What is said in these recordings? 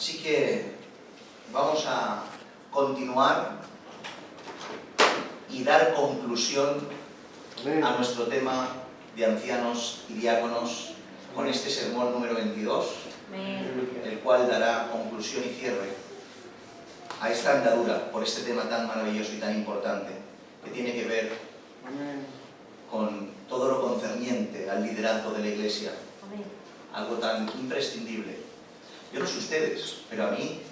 Así que vamos a continuar y dar conclusión a nuestro tema de ancianos y diáconos con este sermón número 22, el cual dará conclusión y cierre a esta andadura por este tema tan maravilloso y tan importante que tiene que ver con todo lo concerniente al liderazgo de la Iglesia, algo tan imprescindible. Yo no sé ustedes, pero a mí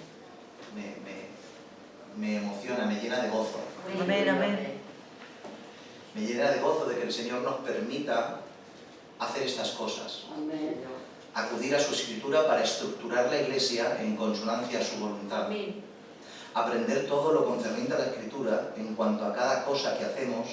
me emociona, me llena de gozo. Amén, amén. Me llena de gozo de que el Señor nos permita hacer estas cosas. Amén. Acudir a su Escritura para estructurar la Iglesia en consonancia a su voluntad. Amén. Aprender todo lo concerniente a la Escritura en cuanto a cada cosa que hacemos,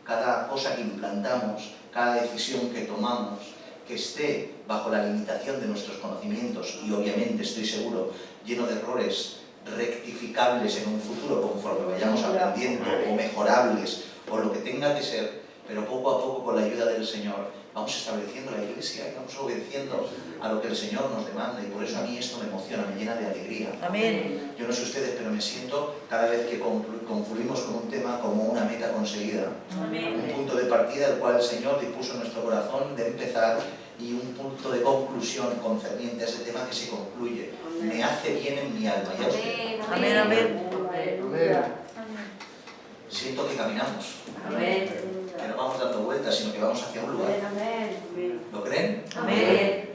cada cosa que implantamos, cada decisión que tomamos, que esté bajo la limitación de nuestros conocimientos y obviamente, estoy seguro, lleno de errores rectificables en un futuro conforme vayamos aprendiendo, o mejorables, o lo que tenga que ser, pero poco a poco, con la ayuda del Señor, vamos estableciendo la Iglesia y vamos obedeciendo a lo que el Señor nos demanda, y por eso a mí esto me emociona, me llena de alegría. Amén. Yo no sé ustedes, pero me siento cada vez que concluimos con un tema como una meta conseguida. Un punto de partida el cual el Señor dispuso en nuestro corazón de empezar, y un punto de conclusión concerniente a ese tema que se concluye. Me hace bien en mi alma. ¿Ya usted? Amén, amén. Siento que caminamos, Amén. que no vamos dando vueltas, sino que vamos hacia un lugar. Amén. ¿Lo creen? Amén.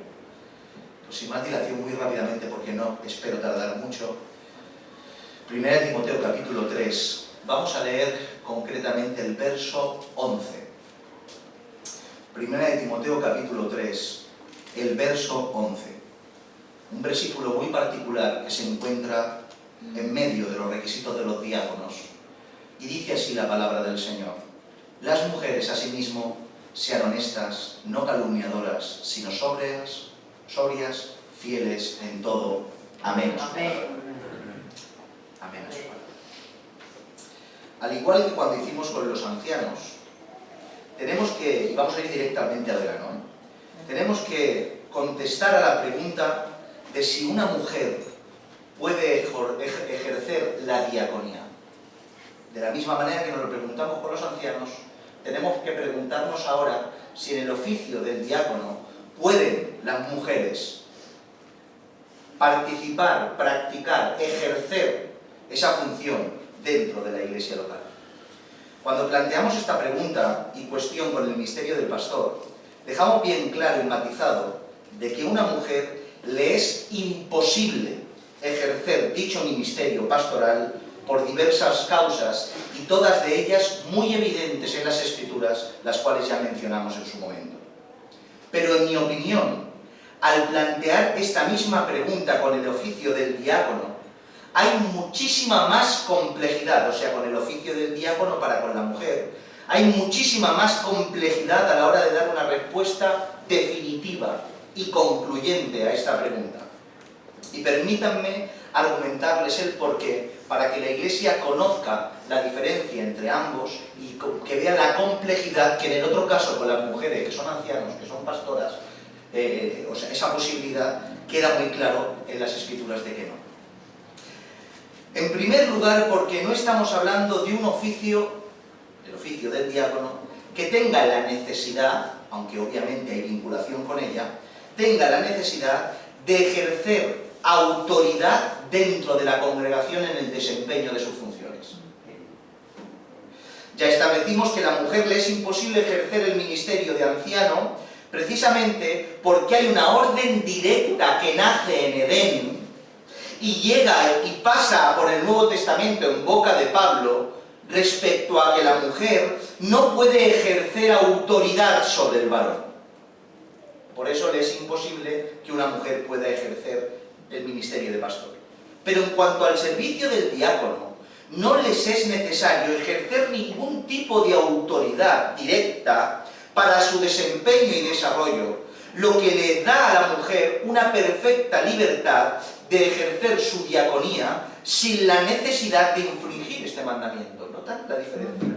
Pues sin más dilación, muy rápidamente, porque no espero tardar mucho. 1 Timoteo capítulo 3. Vamos a leer concretamente el verso 11. 1 Timoteo capítulo 3, el verso 11. Un versículo muy particular que se encuentra en medio de los requisitos de los diáconos. Y dice así la palabra del Señor: las mujeres asimismo sean honestas, no calumniadoras, sino sobrias, fieles en todo. Amén. Amén. Amén a su palabra. Al igual que cuando hicimos con los ancianos, tenemos que, y vamos a ir directamente al grano, tenemos que contestar a la pregunta de si una mujer puede ejercer la diaconía. De la misma manera que nos lo preguntamos con los ancianos, tenemos que preguntarnos ahora si en el oficio del diácono pueden las mujeres participar, practicar, ejercer esa función dentro de la iglesia local. Cuando planteamos esta pregunta y cuestión con el ministerio del pastor, dejamos bien claro y matizado de que a una mujer le es imposible ejercer dicho ministerio pastoral por diversas causas, y todas de ellas muy evidentes en las Escrituras, las cuales ya mencionamos en su momento. Pero en mi opinión, al plantear esta misma pregunta con el oficio del diácono, hay muchísima más complejidad, o sea, con el oficio del diácono para con la mujer, hay muchísima más complejidad a la hora de dar una respuesta definitiva y concluyente a esta pregunta. Y permítanme argumentarles el porqué, para que la Iglesia conozca la diferencia entre ambos y que vea la complejidad que en el otro caso con las mujeres que son ancianos, que son pastoras, o sea, esa posibilidad queda muy claro en las Escrituras de que no. En primer lugar, porque no estamos hablando de un oficio, el oficio del diácono, que tenga la necesidad, aunque obviamente hay vinculación con ella, tenga la necesidad de ejercer autoridad dentro de la congregación en el desempeño de sus funciones. Ya establecimos que a la mujer le es imposible ejercer el ministerio de anciano precisamente porque hay una orden directa que nace en Edén y llega y pasa por el Nuevo Testamento en boca de Pablo respecto a que la mujer no puede ejercer autoridad sobre el varón. Por eso le es imposible que una mujer pueda ejercer el ministerio de pastor. Pero en cuanto al servicio del diácono, no les es necesario ejercer ningún tipo de autoridad directa para su desempeño y desarrollo, lo que le da a la mujer una perfecta libertad de ejercer su diaconía sin la necesidad de infringir este mandamiento. ¿Notan la diferencia?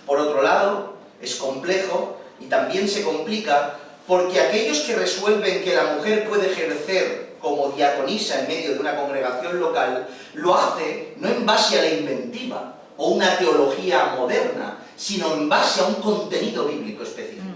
Por otro lado, es complejo y también se complica porque aquellos que resuelven que la mujer puede ejercer como diaconisa en medio de una congregación local, lo hace no en base a la inventiva o una teología moderna, sino en base a un contenido bíblico específico.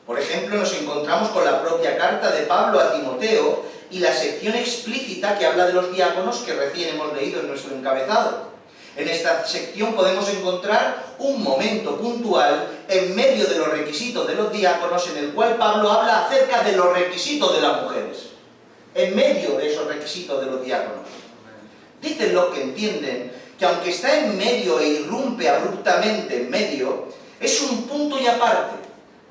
Por ejemplo, nos encontramos con la propia carta de Pablo a Timoteo y la sección explícita que habla de los diáconos que recién hemos leído en nuestro encabezado. En esta sección podemos encontrar un momento puntual en medio de los requisitos de los diáconos en el cual Pablo habla acerca de los requisitos de las mujeres. En medio de esos requisitos de los diáconos. Dicen los que entienden que aunque está en medio e irrumpe abruptamente en medio, es un punto y aparte.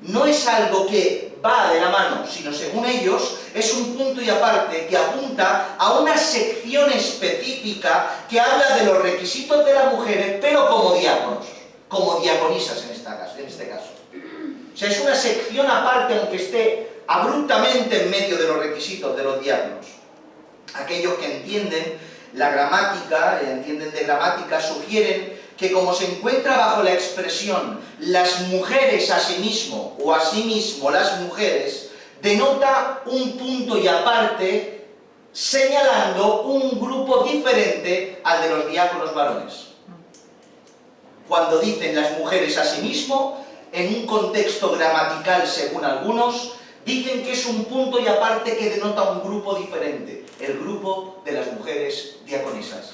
No es algo que va de la mano, sino según ellos, es un punto y aparte que apunta a una sección específica que habla de los requisitos de las mujeres, pero como diáconos, como diaconisas en este caso. O sea, es una sección aparte, aunque esté abruptamente en medio de los requisitos de los diáconos. Aquellos que entienden la gramática, entienden de gramática, sugieren que como se encuentra bajo la expresión las mujeres asimismo o asimismo las mujeres, denota un punto y aparte señalando un grupo diferente al de los diáconos varones. Cuando dicen las mujeres asimismo, en un contexto gramatical según algunos, dicen que es un punto y aparte que denota un grupo diferente, el grupo de las mujeres diaconisas.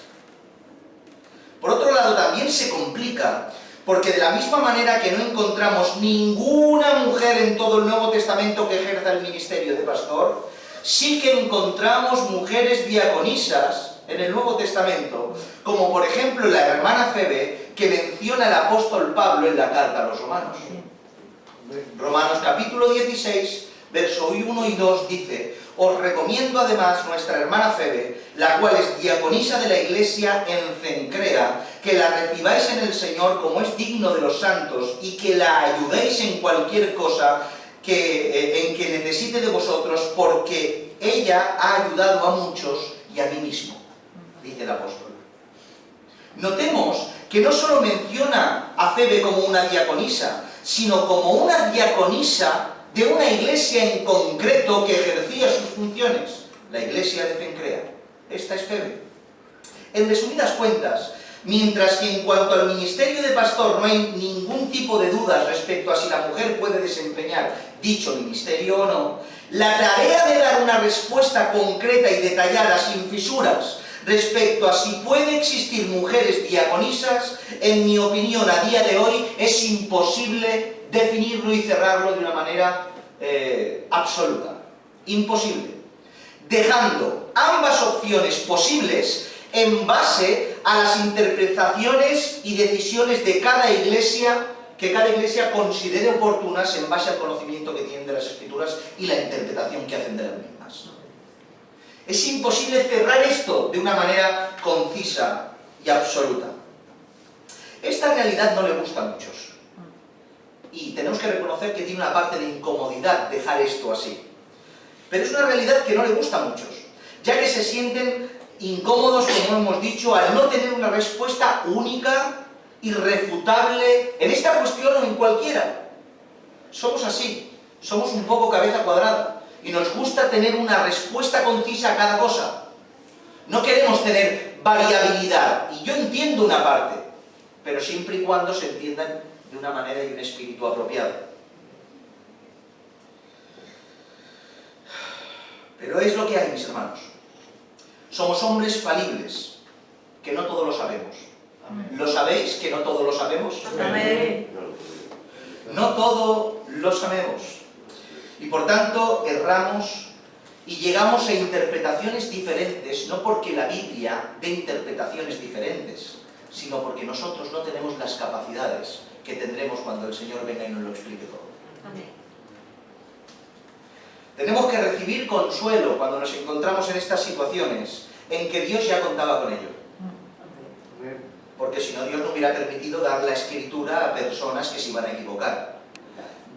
Por otro lado, también se complica, porque de la misma manera que no encontramos ninguna mujer en todo el Nuevo Testamento que ejerza el ministerio de pastor, sí que encontramos mujeres diaconisas en el Nuevo Testamento, como por ejemplo la hermana Febe, que menciona el apóstol Pablo en la carta a los Romanos. Romanos capítulo 16, verso 1 y 2 dice: os recomiendo además nuestra hermana Febe, la cual es diaconisa de la iglesia en Cencrea, que la recibáis en el Señor como es digno de los santos y que la ayudéis en cualquier cosa en que necesite de vosotros, porque ella ha ayudado a muchos y a mí mismo, dice el apóstol. Notemos que no solo menciona a Febe como una diaconisa, sino como una diaconisa de una iglesia en concreto que ejercía sus funciones, la iglesia de Cencrea. Esta es Febe. En resumidas cuentas, mientras que en cuanto al ministerio de pastor no hay ningún tipo de dudas respecto a si la mujer puede desempeñar dicho ministerio o no, la tarea de dar una respuesta concreta y detallada sin fisuras respecto a si puede existir mujeres diaconisas, en mi opinión a día de hoy es imposible definirlo y cerrarlo de una manera absoluta. Imposible. Dejando ambas opciones posibles en base a las interpretaciones y decisiones de cada iglesia, que cada iglesia considere oportunas en base al conocimiento que tienen de las Escrituras y la interpretación que hacen de las mismas. Es imposible cerrar esto de una manera concisa y absoluta. Esta realidad no le gusta a muchos. Y tenemos que reconocer que tiene una parte de incomodidad dejar esto así. Pero es una realidad que no le gusta a muchos, ya que se sienten incómodos, como hemos dicho, al no tener una respuesta única, irrefutable, en esta cuestión o en cualquiera. Somos así, somos un poco cabeza cuadrada, y nos gusta tener una respuesta concisa a cada cosa. No queremos tener variabilidad, y yo entiendo una parte, pero siempre y cuando se entiendan de una manera y un espíritu apropiado. Pero es lo que hay, mis hermanos. Somos hombres falibles, que no todo lo sabemos. ¿Lo sabéis que no todo lo sabemos? Amén. No todo lo sabemos. Y por tanto erramos y llegamos a interpretaciones diferentes, no porque la Biblia dé interpretaciones diferentes, sino porque nosotros no tenemos las capacidades que tendremos cuando el Señor venga y nos lo explique todo. Amén. Tenemos que recibir consuelo cuando nos encontramos en estas situaciones, en que Dios ya contaba con ello. Porque si no, Dios no hubiera permitido dar la Escritura a personas que se iban a equivocar.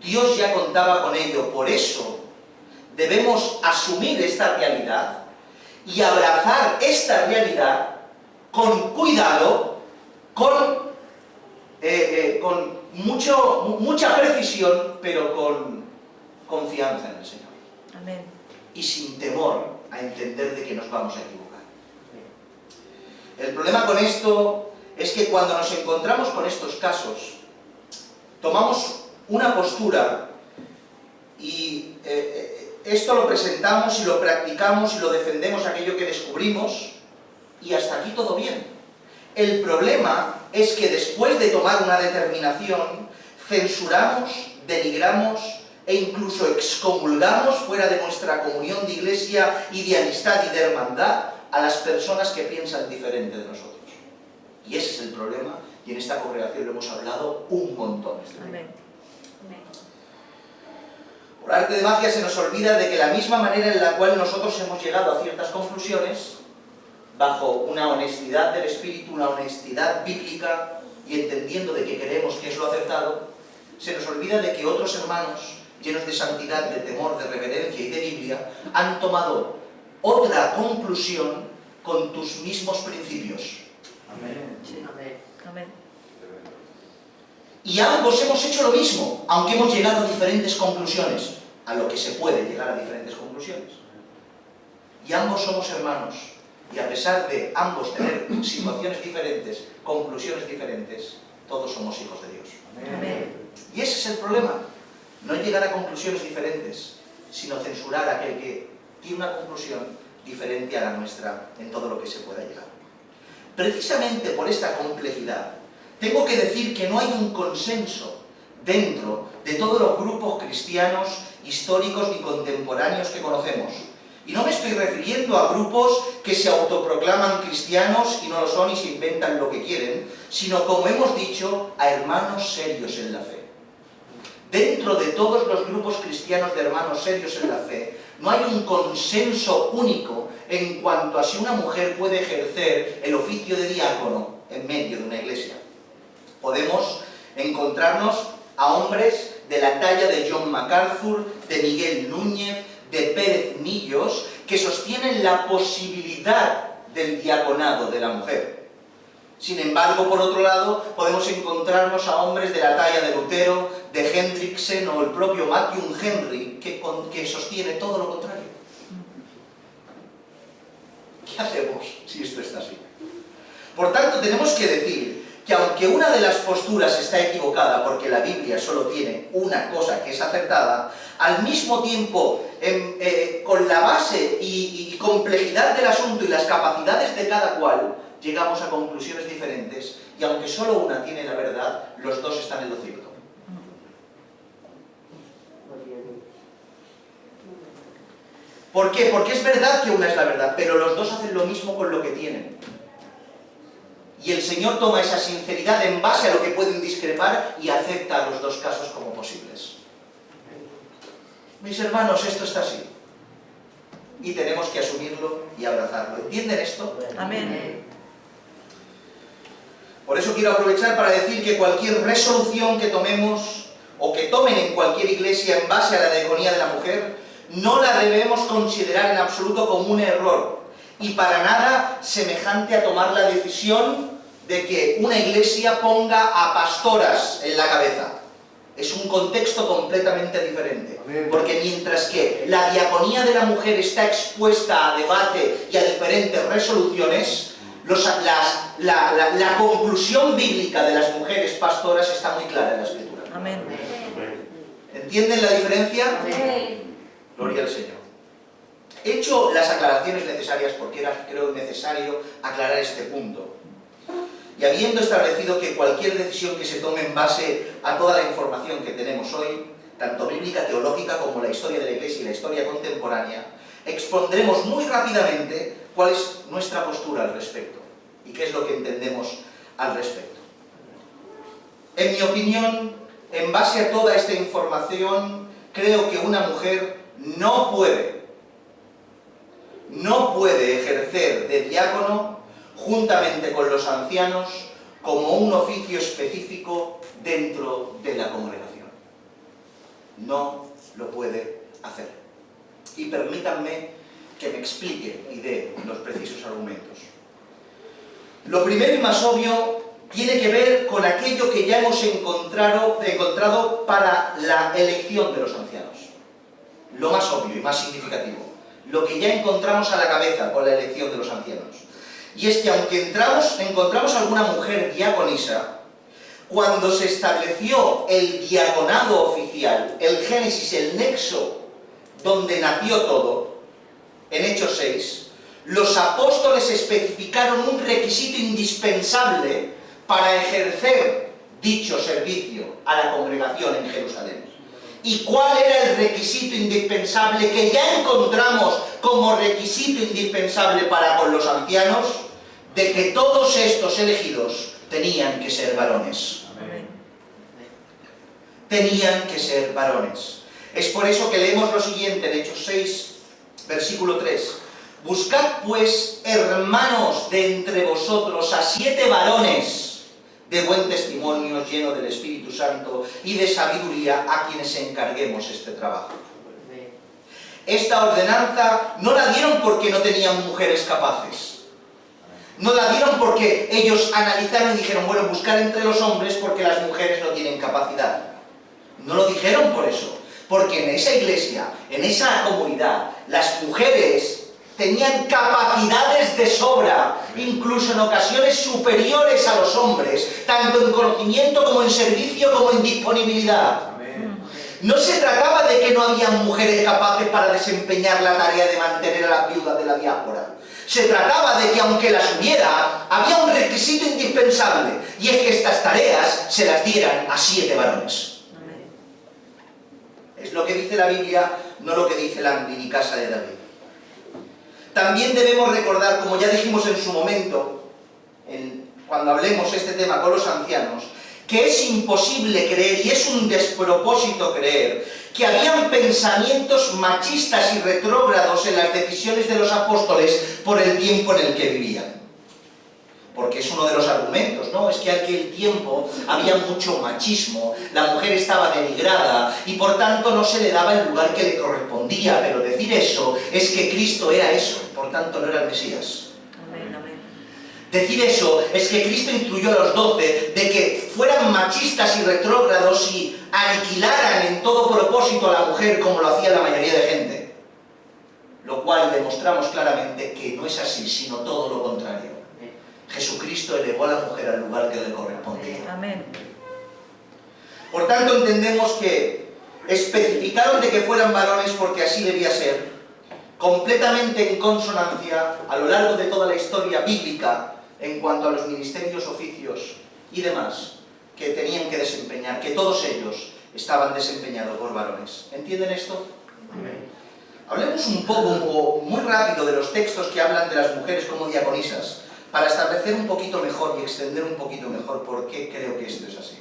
Dios ya contaba con ello, por eso debemos asumir esta realidad y abrazar esta realidad con cuidado, con mucha precisión, pero con confianza en el Señor. Amén. Y sin temor a entender de que nos vamos a equivocar. El problema con esto es que cuando nos encontramos con estos casos, tomamos una postura y esto lo presentamos y lo practicamos y lo defendemos aquello que descubrimos y hasta aquí todo bien. El problema es que después de tomar una determinación, censuramos, denigramos e incluso excomulgamos fuera de nuestra comunión de iglesia y de amistad y de hermandad a las personas que piensan diferente de nosotros. Y ese es el problema, y en esta congregación lo hemos hablado un montón. Amén. Por arte de magia se nos olvida de que la misma manera en la cual nosotros hemos llegado a ciertas conclusiones, bajo una honestidad del espíritu, una honestidad bíblica, y entendiendo de que queremos que es lo acertado, se nos olvida de que otros hermanos, llenos de santidad, de temor, de reverencia y de Biblia, han tomado otra conclusión con tus mismos principios. Amén. Sí. Amén. Y ambos hemos hecho lo mismo, aunque hemos llegado a diferentes conclusiones, a lo que se puede llegar a diferentes conclusiones. Y ambos somos hermanos, y a pesar de ambos tener situaciones diferentes, conclusiones diferentes, todos somos hijos de Dios. Amén. Y ese es el problema, no llegar a conclusiones diferentes, sino censurar a aquel que tiene una conclusión diferente a la nuestra en todo lo que se pueda llegar. Precisamente por esta complejidad, tengo que decir que no hay un consenso dentro de todos los grupos cristianos históricos ni contemporáneos que conocemos. Y no me estoy refiriendo a grupos que se autoproclaman cristianos y no lo son y se inventan lo que quieren, sino, como hemos dicho, a hermanos serios en la fe. Dentro de todos los grupos cristianos de hermanos serios en la fe, no hay un consenso único en cuanto a si una mujer puede ejercer el oficio de diácono en medio de una iglesia. Podemos encontrarnos a hombres de la talla de John MacArthur, de Miguel Núñez, de Pérez Millos, que sostienen la posibilidad del diaconado de la mujer. Sin embargo, por otro lado, podemos encontrarnos a hombres de la talla de Lutero, de Hendriksen o el propio Matthew Henry, que sostiene todo lo contrario. ¿Qué hacemos si esto está así? Por tanto, tenemos que decir que aunque una de las posturas está equivocada, porque la Biblia solo tiene una cosa que es acertada, al mismo tiempo, con la base y complejidad del asunto y las capacidades de cada cual, llegamos a conclusiones diferentes, y aunque solo una tiene la verdad, los dos están en lo cierto. ¿Por qué? Porque es verdad que una es la verdad, pero los dos hacen lo mismo con lo que tienen. Y el Señor toma esa sinceridad en base a lo que pueden discrepar y acepta a los dos casos como posibles. Mis hermanos, esto está así. Y tenemos que asumirlo y abrazarlo. ¿Entienden esto? Amén. Por eso quiero aprovechar para decir que cualquier resolución que tomemos o que tomen en cualquier iglesia en base a la diaconía de la mujer, no la debemos considerar en absoluto como un error y para nada semejante a tomar la decisión de que una iglesia ponga a pastoras en la cabeza. Es un contexto completamente diferente. Porque mientras que la diaconía de la mujer está expuesta a debate y a diferentes resoluciones, la conclusión bíblica de las mujeres pastoras está muy clara en la Escritura. Amén. ¿Entienden la diferencia? Amén. Gloria al Señor. He hecho las aclaraciones necesarias porque era, creo, necesario aclarar este punto. Y habiendo establecido que cualquier decisión que se tome en base a toda la información que tenemos hoy, tanto bíblica, teológica, como la historia de la Iglesia y la historia contemporánea, expondremos muy rápidamente cuál es nuestra postura al respecto y qué es lo que entendemos al respecto. En mi opinión, en base a toda esta información, creo que una mujer no puede ejercer de diácono juntamente con los ancianos como un oficio específico dentro de la congregación. No lo puede hacer. Y permítanme que me explique y dé los precisos argumentos. Lo primero y más obvio tiene que ver con aquello que ya hemos encontrado para la elección de los ancianos. Lo más obvio y más significativo. Lo que ya encontramos a la cabeza con la elección de los ancianos. Y es que aunque encontramos alguna mujer diaconisa, cuando se estableció el diaconado oficial, el génesis, el nexo donde nació todo, en Hechos 6, los apóstoles especificaron un requisito indispensable para ejercer dicho servicio a la congregación en Jerusalén. ¿Y cuál era el requisito indispensable que ya encontramos como requisito indispensable para con los ancianos? De que todos estos elegidos tenían que ser varones. Amén. Tenían que ser varones. Es por eso que leemos lo siguiente en Hechos 6, versículo 3. Buscad pues, hermanos, de entre vosotros a 7 varones de buen testimonio, llenos del Espíritu Santo y de sabiduría, a quienes encarguemos este trabajo. Esta ordenanza no la dieron porque no tenían mujeres capaces. No la dieron porque ellos analizaron y dijeron, bueno, buscar entre los hombres porque las mujeres no tienen capacidad. No lo dijeron por eso. Porque en esa iglesia, en esa comunidad, las mujeres tenían capacidades de sobra, incluso en ocasiones superiores a los hombres, tanto en conocimiento como en servicio como en disponibilidad. No se trataba de que no había mujeres capaces para desempeñar la tarea de mantener a las viudas de la diáspora. Se trataba de que aunque las hubiera, había un requisito indispensable, y es que estas tareas se las dieran a 7 varones. Es lo que dice la Biblia, no lo que dice la Antinicasa de David. También debemos recordar, como ya dijimos en su momento, cuando hablemos este tema con los ancianos, que es imposible creer, y es un despropósito creer, que habían pensamientos machistas y retrógrados en las decisiones de los apóstoles por el tiempo en el que vivían. Porque es uno de los argumentos, ¿no? Es que en aquel tiempo había mucho machismo, la mujer estaba denigrada y por tanto no se le daba el lugar que le correspondía, pero decir eso es que Cristo era eso, por tanto no era el Mesías. Amén, amén. Decir eso es que Cristo instruyó a los 12 de que fueran machistas y retrógrados y aniquilaran en todo propósito a la mujer como lo hacía la mayoría de gente. Lo cual demostramos claramente que no es así, sino todo lo contrario. Jesucristo elevó a la mujer al lugar que le correspondía. Amén. Por tanto, entendemos que especificaron de que fueran varones porque así debía ser, completamente en consonancia a lo largo de toda la historia bíblica en cuanto a los ministerios, oficios y demás que tenían que desempeñar, que todos ellos estaban desempeñados por varones. ¿Entienden esto? Amén. Hablemos un poco, muy rápido, de los textos que hablan de las mujeres como diaconisas, para establecer un poquito mejor y extender un poquito mejor por qué creo que esto es así.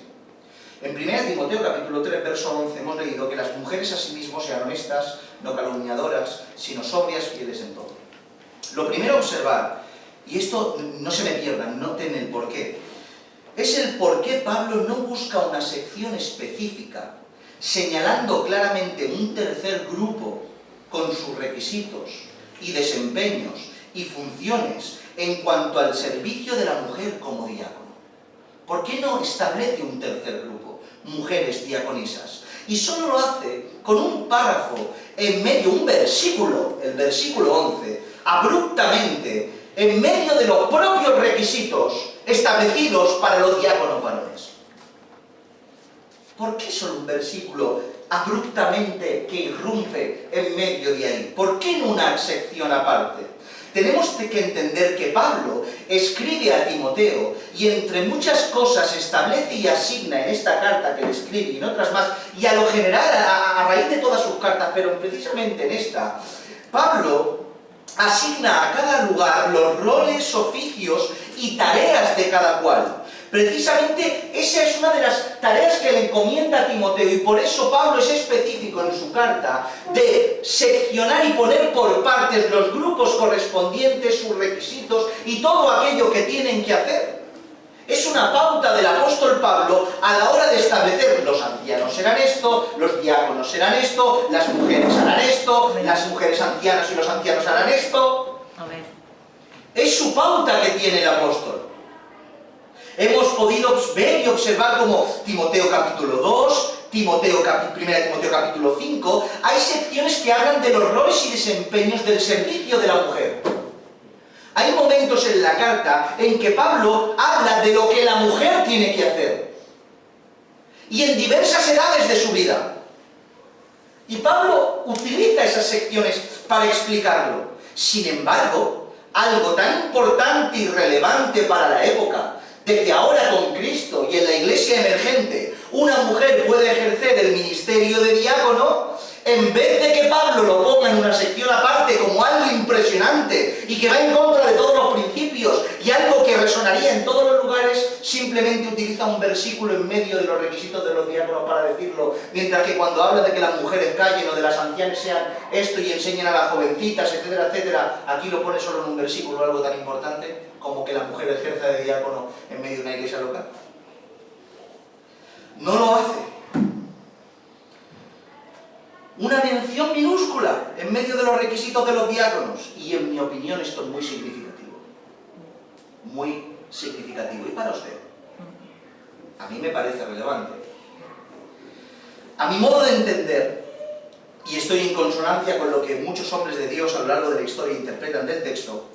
En 1 Timoteo capítulo 3, verso 11, hemos leído que las mujeres asimismo sean honestas, no calumniadoras, sino sobrias, fieles en todo. Lo primero a observar, y esto no se me pierdan, noten el porqué, es el por qué Pablo no busca una sección específica, señalando claramente un tercer grupo con sus requisitos y desempeños y funciones en cuanto al servicio de la mujer como diácono. ¿Por qué no establece un tercer grupo? Mujeres diaconisas. Y solo lo hace con un párrafo en medio, un versículo, el versículo 11, abruptamente, en medio de los propios requisitos establecidos para los diáconos varones. ¿Por qué solo un versículo abruptamente que irrumpe en medio de ahí? ¿Por qué no una sección aparte? Tenemos que entender que Pablo escribe a Timoteo y entre muchas cosas establece y asigna en esta carta que le escribe y en otras más, y a lo general a raíz de todas sus cartas, pero precisamente en esta, Pablo asigna a cada lugar los roles, oficios y tareas de cada cual. Precisamente esa es una de las tareas que le encomienda a Timoteo y por eso Pablo es específico en su carta de seccionar y poner por partes los grupos correspondientes, sus requisitos y todo aquello que tienen que hacer. Es una pauta del apóstol Pablo a la hora de establecer: los ancianos serán esto, los diáconos serán esto, las mujeres harán esto, las mujeres ancianas y los ancianos harán esto. Amén. Es su pauta que tiene el apóstol. Hemos podido ver y observar como Timoteo capítulo 2, Primera Timoteo capítulo 5, hay secciones que hablan de los roles y desempeños del servicio de la mujer. Hay momentos en la carta en que Pablo habla de lo que la mujer tiene que hacer. Y en diversas edades de su vida. Y Pablo utiliza esas secciones para explicarlo. Sin embargo, algo tan importante y relevante para la época, de que ahora con Cristo y en la iglesia emergente, una mujer puede ejercer el ministerio de diácono, en vez de que Pablo lo ponga en una sección aparte como algo impresionante y que va en contra de todos los principios y algo que resonaría en todos los lugares, simplemente utiliza un versículo en medio de los requisitos de los diáconos para decirlo, mientras que cuando habla de que las mujeres callen o de las ancianas sean esto y enseñen a las jovencitas, etcétera, etcétera, aquí lo pone solo en un versículo, algo tan importante como que la mujer ejerza de diácono en medio de una iglesia local. No lo hace. Una mención minúscula en medio de los requisitos de los diáconos. Y en mi opinión esto es muy significativo. Muy significativo. ¿Y para usted? A mí me parece relevante. A mi modo de entender, y estoy en consonancia con lo que muchos hombres de Dios a lo largo de la historia interpretan del texto,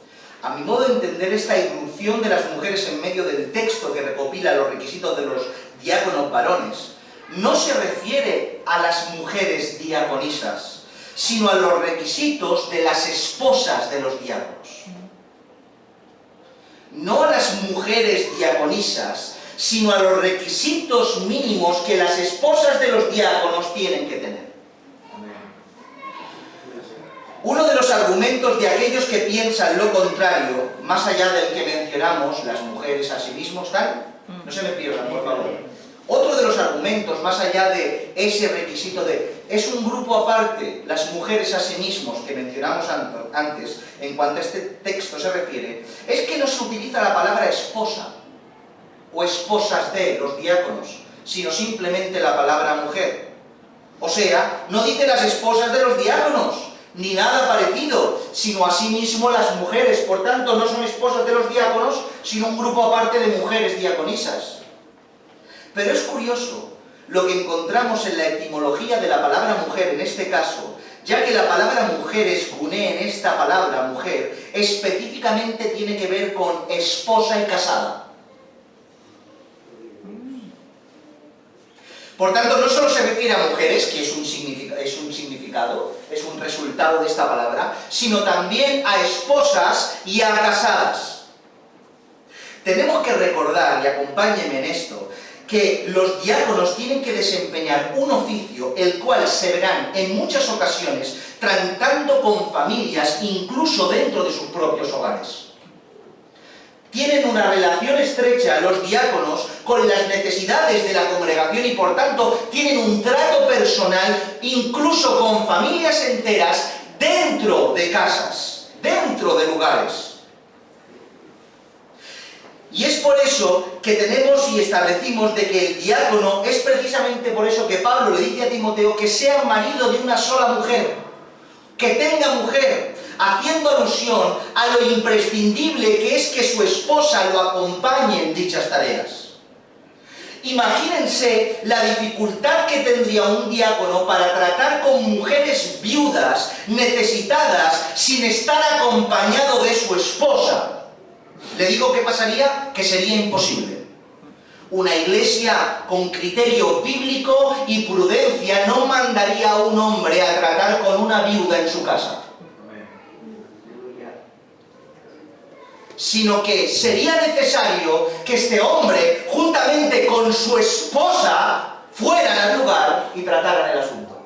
a mi modo de entender esta irrupción de las mujeres en medio del texto que recopila los requisitos de los diáconos varones, no se refiere a las mujeres diaconisas, sino a los requisitos de las esposas de los diáconos. No a las mujeres diaconisas, sino a los requisitos mínimos que las esposas de los diáconos tienen que tener. Uno de los argumentos de aquellos que piensan lo contrario, más allá del que mencionamos, las mujeres a sí mismos, tal, no se me pierdan, por favor. Otro de los argumentos, más allá de ese requisito de es un grupo aparte, las mujeres a sí mismos, que mencionamos antes, en cuanto a este texto se refiere, es que no se utiliza la palabra esposa o esposas de los diáconos, sino simplemente la palabra mujer. O sea, no dice las esposas de los diáconos, ni nada parecido, sino asimismo las mujeres. Por tanto, no son esposas de los diáconos, sino un grupo aparte de mujeres diaconisas. Pero es curioso lo que encontramos en la etimología de la palabra mujer en este caso, ya que la palabra mujer, esguné, en esta palabra mujer, específicamente tiene que ver con esposa y casada. Por tanto, no solo se refiere a mujeres, que es un significado, es un resultado de esta palabra, sino también a esposas y a casadas. Tenemos que recordar, y acompáñenme en esto, que los diáconos tienen que desempeñar un oficio, el cual se verán en muchas ocasiones tratando con familias, incluso dentro de sus propios hogares. Tienen una relación estrecha los diáconos con las necesidades de la congregación y por tanto tienen un trato personal incluso con familias enteras dentro de casas, dentro de lugares. Y es por eso que tenemos y establecimos de que el diácono es precisamente por eso que Pablo le dice a Timoteo que sea marido de una sola mujer, que tenga mujer, haciendo alusión a lo imprescindible que es que su esposa lo acompañe en dichas tareas. Imagínense la dificultad que tendría un diácono para tratar con mujeres viudas, necesitadas, sin estar acompañado de su esposa. Le digo qué pasaría, que sería imposible. Una iglesia con criterio bíblico y prudencia no mandaría a un hombre a tratar con una viuda en su casa. Sino que sería necesario que este hombre, juntamente con su esposa, fueran al lugar y trataran el asunto.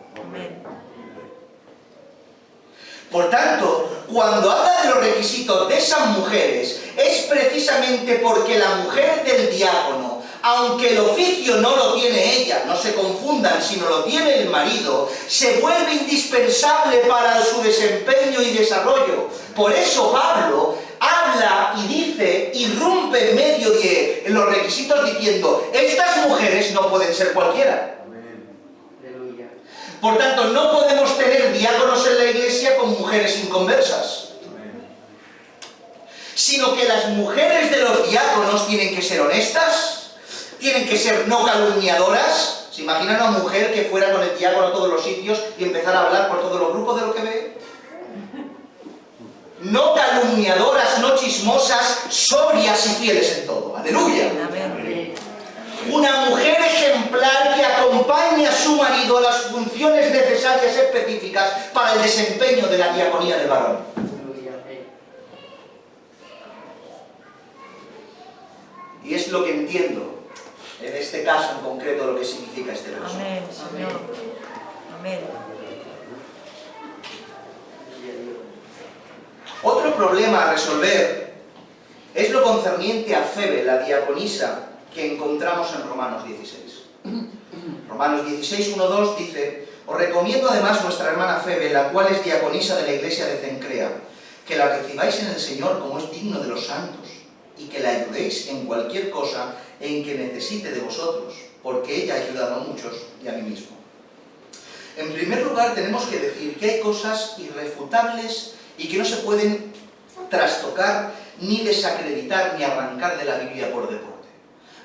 Por tanto, cuando habla de los requisitos de esas mujeres, es precisamente porque la mujer del diácono, aunque el oficio no lo tiene ella, no se confundan, sino lo tiene el marido, se vuelve indispensable para su desempeño y desarrollo. Por eso Pablo habla y dice, irrumpe en medio de los requisitos diciendo, estas mujeres no pueden ser cualquiera. Por tanto, no podemos tener diáconos en la iglesia con mujeres inconversas. sino que las mujeres de los diáconos tienen que ser honestas, tienen que ser no calumniadoras. ¿Se imaginan a una mujer que fuera con el diácono a todos los sitios y empezara a hablar por todos los grupos de lo que ve? No calumniadoras, no chismosas, sobrias y fieles en todo. ¡Aleluya! Amén. Una mujer ejemplar que acompañe a su marido a las funciones necesarias específicas para el desempeño de la diaconía del varón. Y es lo que entiendo, en este caso en concreto, lo que significa este verso. Amén, Señor. Amén. Otro problema a resolver es lo concerniente a Febe, la diaconisa, que encontramos en Romanos 16. Romanos 16, 1, 2 dice: os recomiendo además nuestra hermana Febe, la cual es diaconisa de la iglesia de Cencrea, que la recibáis en el Señor como es digno de los santos, y que la ayudéis en cualquier cosa en que necesite de vosotros, porque ella ha ayudado a muchos y a mí mismo. En primer lugar, tenemos que decir que hay cosas irrefutables y que no se pueden trastocar, ni desacreditar, ni arrancar de la Biblia por deporte.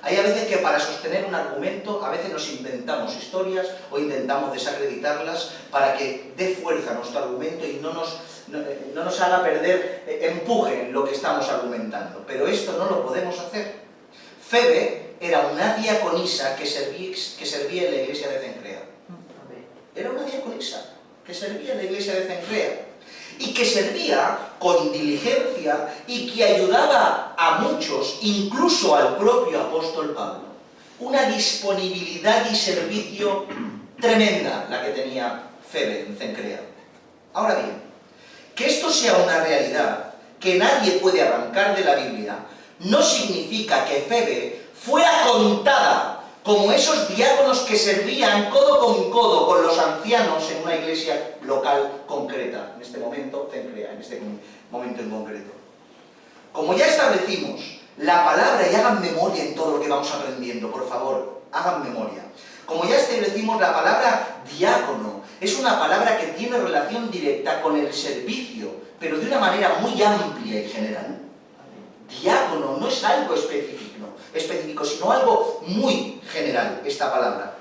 Hay a veces que para sostener un argumento, a veces nos inventamos historias o intentamos desacreditarlas para que dé fuerza a nuestro argumento y no nos haga perder empuje en lo que estamos argumentando. Pero esto no lo podemos hacer. Febe era una diaconisa que servía en la iglesia de Cencrea. Era una diaconisa que servía en la iglesia de Cencrea. Y que servía con diligencia y que ayudaba a muchos, incluso al propio apóstol Pablo. Una disponibilidad y servicio tremenda la que tenía Febe en Cencrea. Ahora bien, que esto sea una realidad que nadie puede arrancar de la Biblia, no significa que Febe fuera contada como esos diáconos que servían codo con los ancianos en una iglesia local concreta, en este momento Cencrea, en este momento en concreto. Como ya establecimos, la palabra, y hagan memoria en todo lo que vamos aprendiendo, por favor, hagan memoria. Como ya establecimos, la palabra diácono es una palabra que tiene relación directa con el servicio, pero de una manera muy amplia y general. Diácono no es algo específico, sino algo muy general, esta palabra.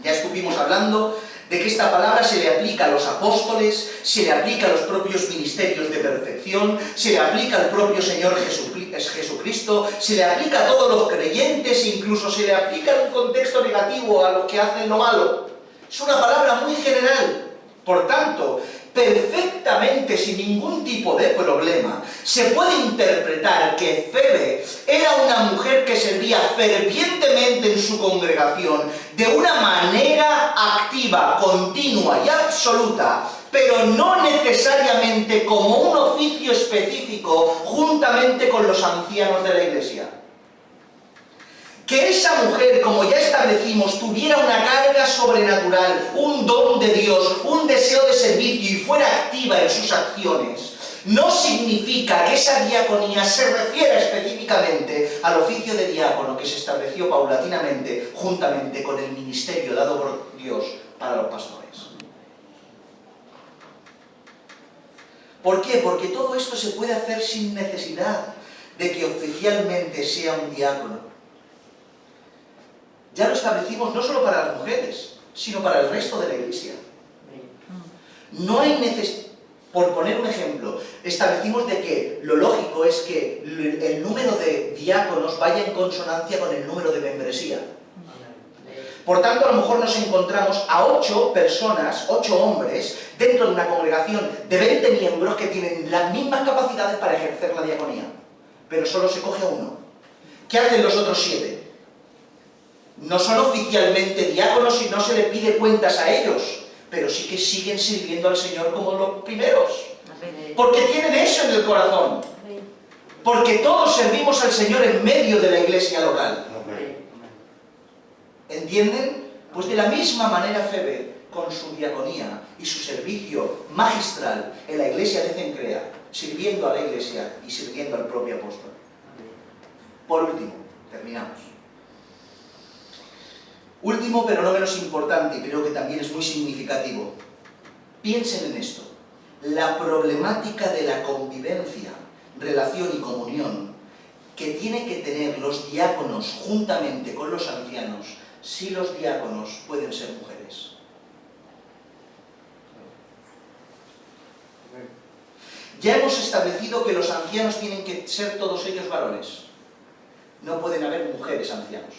Ya estuvimos hablando de que esta palabra se le aplica a los apóstoles, se le aplica a los propios ministerios de perfección, se le aplica al propio Señor Jesucristo, se le aplica a todos los creyentes, incluso se le aplica en un contexto negativo a los que hacen lo malo. Es una palabra muy general. Por tanto, perfectamente, sin ningún tipo de problema, se puede interpretar que Febe era una mujer que servía fervientemente en su congregación de una manera activa, continua y absoluta, pero no necesariamente como un oficio específico juntamente con los ancianos de la iglesia. Que esa mujer, como ya establecimos, tuviera una carga sobrenatural, un don de Dios, un deseo de servicio y fuera activa en sus acciones, no significa que esa diaconía se refiera específicamente al oficio de diácono que se estableció paulatinamente juntamente con el ministerio dado por Dios para los pastores. ¿Por qué? Porque todo esto se puede hacer sin necesidad de que oficialmente sea un diácono. Ya lo establecimos no solo para las mujeres, sino para el resto de la iglesia. No hay necesidad. Por poner un ejemplo, establecimos de que lo lógico es que el número de diáconos vaya en consonancia con el número de membresía. Por tanto, a lo mejor nos encontramos a 8 personas, 8 hombres, dentro de una congregación de 20 miembros que tienen las mismas capacidades para ejercer la diaconía. Pero solo se coge a uno. ¿Qué hacen los otros 7? No son oficialmente diáconos y no se le pide cuentas a ellos, pero sí que siguen sirviendo al Señor como los primeros. Porque tienen eso en el corazón. Porque todos servimos al Señor en medio de la iglesia local. ¿Entienden? Pues de la misma manera Febe, con su diaconía y su servicio magistral en la iglesia de Cencrea, sirviendo a la iglesia y sirviendo al propio apóstol. Por último, terminamos. Último, pero no menos importante, y creo que también es muy significativo. Piensen en esto. La problemática de la convivencia relación y comunión que tienen que tener los diáconos juntamente con los ancianos, si los diáconos pueden ser mujeres. Ya hemos establecido que los ancianos tienen que ser todos ellos varones. No pueden haber mujeres ancianos.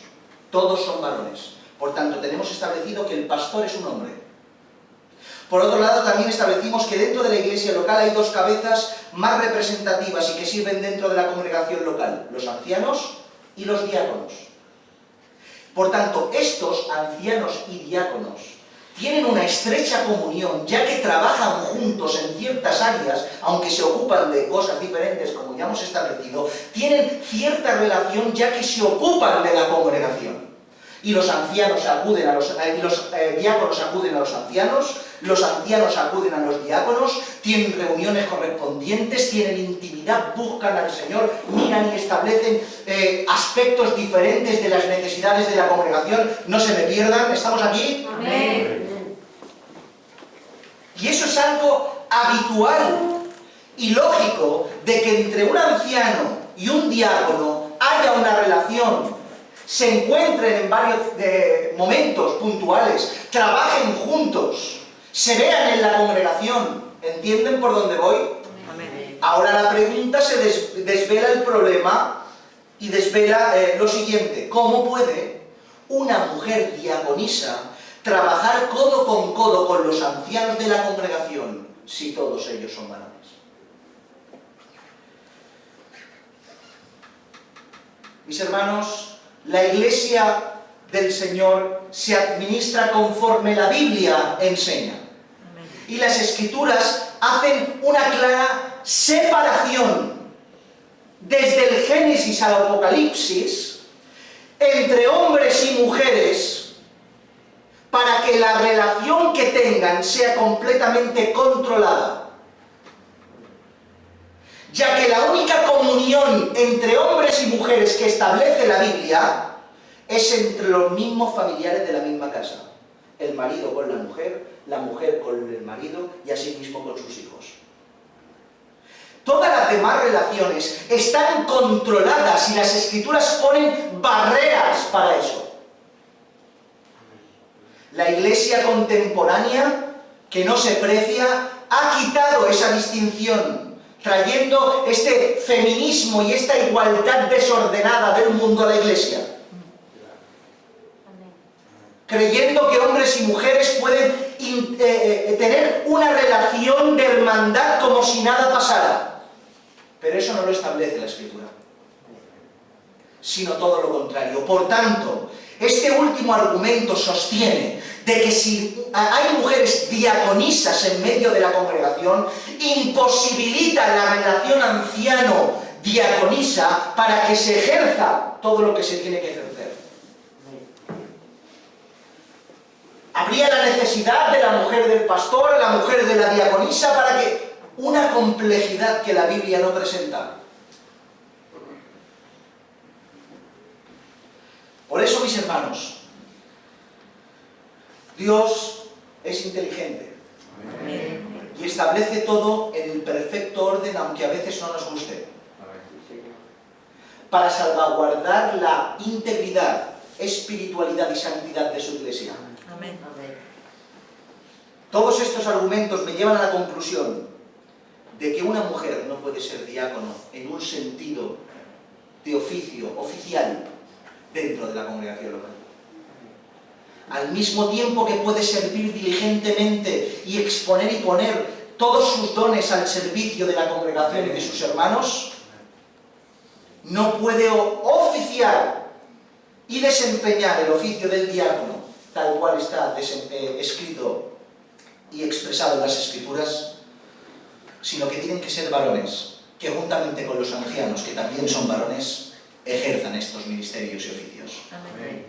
Todos son varones. Por tanto, tenemos establecido que el pastor es un hombre. Por otro lado, también establecimos que dentro de la iglesia local hay dos cabezas más representativas y que sirven dentro de la congregación local: los ancianos y los diáconos. Por tanto, estos ancianos y diáconos tienen una estrecha comunión, ya que trabajan juntos en ciertas áreas, aunque se ocupan de cosas diferentes, como ya hemos establecido, tienen cierta relación, ya que se ocupan de la congregación. Y los ancianos acuden a los diáconos acuden a los ancianos acuden a los diáconos, tienen reuniones correspondientes, tienen intimidad, buscan al Señor, miran y establecen aspectos diferentes de las necesidades de la congregación. No se me pierdan, ¿estamos aquí? Amén. Y eso es algo habitual y lógico, de que entre un anciano y un diácono haya una relación, se encuentren en varios momentos puntuales, trabajen juntos, se vean en la congregación. ¿Entienden por dónde voy? Amén. Ahora la pregunta se desvela el problema y desvela lo siguiente: ¿cómo puede una mujer diaconisa trabajar codo con los ancianos de la congregación si todos ellos son varones? Mis hermanos, la iglesia del Señor se administra conforme la Biblia enseña. Y las Escrituras hacen una clara separación desde el Génesis al Apocalipsis entre hombres y mujeres, para que la relación que tengan sea completamente controlada, ya que la única comunión entre hombres y mujeres que establece la Biblia es entre los mismos familiares de la misma casa: el marido con la mujer con el marido y asimismo con sus hijos. Todas las demás relaciones están controladas y las Escrituras ponen barreras para eso. La iglesia contemporánea, que no se precia, ha quitado esa distinción, trayendo este feminismo y esta igualdad desordenada del mundo a la iglesia, creyendo que hombres y mujeres pueden tener una relación de hermandad como si nada pasara. Pero eso no lo establece la Escritura, sino todo lo contrario. Por tanto, este último argumento sostiene de que si hay mujeres diaconisas en medio de la congregación, imposibilita la relación anciano-diaconisa para que se ejerza todo lo que se tiene que ejercer. Habría la necesidad de la mujer del pastor, la mujer de la diaconisa, para que una complejidad que la Biblia no presenta. Por eso, mis hermanos, Dios es inteligente y establece todo en el perfecto orden, aunque a veces no nos guste, para salvaguardar la integridad, espiritualidad y santidad de su iglesia. Amén. Todos estos argumentos me llevan a la conclusión de que una mujer no puede ser diácono en un sentido de oficio, oficial, dentro de la congregación local. Al mismo tiempo que puede servir diligentemente y exponer y poner todos sus dones al servicio de la congregación y de sus hermanos, no puede oficiar y desempeñar el oficio del diácono tal cual está escrito y expresado en las Escrituras, sino que tienen que ser varones, que juntamente con los ancianos, que también son varones, ejerzan estos ministerios y oficios. Amén.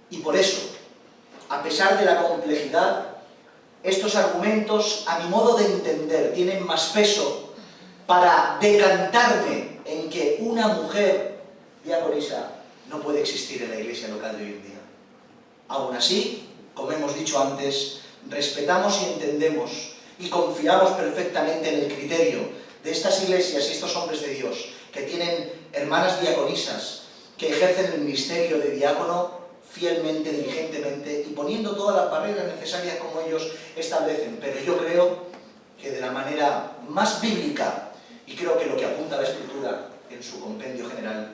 Y por eso, a pesar de la complejidad, estos argumentos, a mi modo de entender, tienen más peso para decantarme en que una mujer diaconisa no puede existir en la iglesia local de hoy en día. Aún así, como hemos dicho antes, respetamos y entendemos y confiamos perfectamente en el criterio de estas iglesias y estos hombres de Dios que tienen hermanas diaconisas que ejercen el ministerio de diácono fielmente, diligentemente y poniendo todas las barreras necesarias como ellos establecen. Pero yo creo que de la manera más bíblica, y creo que lo que apunta la Escritura en su compendio general,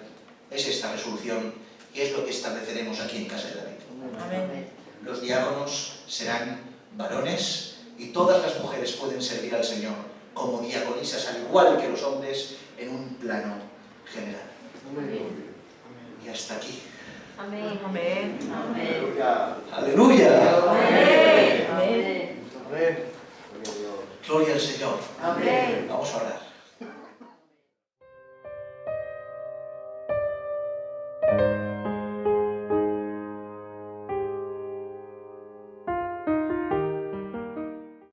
es esta resolución y es lo que estableceremos aquí en Casa de David. Amén. Los diáconos serán varones y todas las mujeres pueden servir al Señor como diaconisas, al igual que los hombres, en un plano general. Y hasta aquí. Amén. Amén. Amén. ¡Aleluya! Amén. Amén. Amén. Gloria al Señor. Amén. Vamos a orar.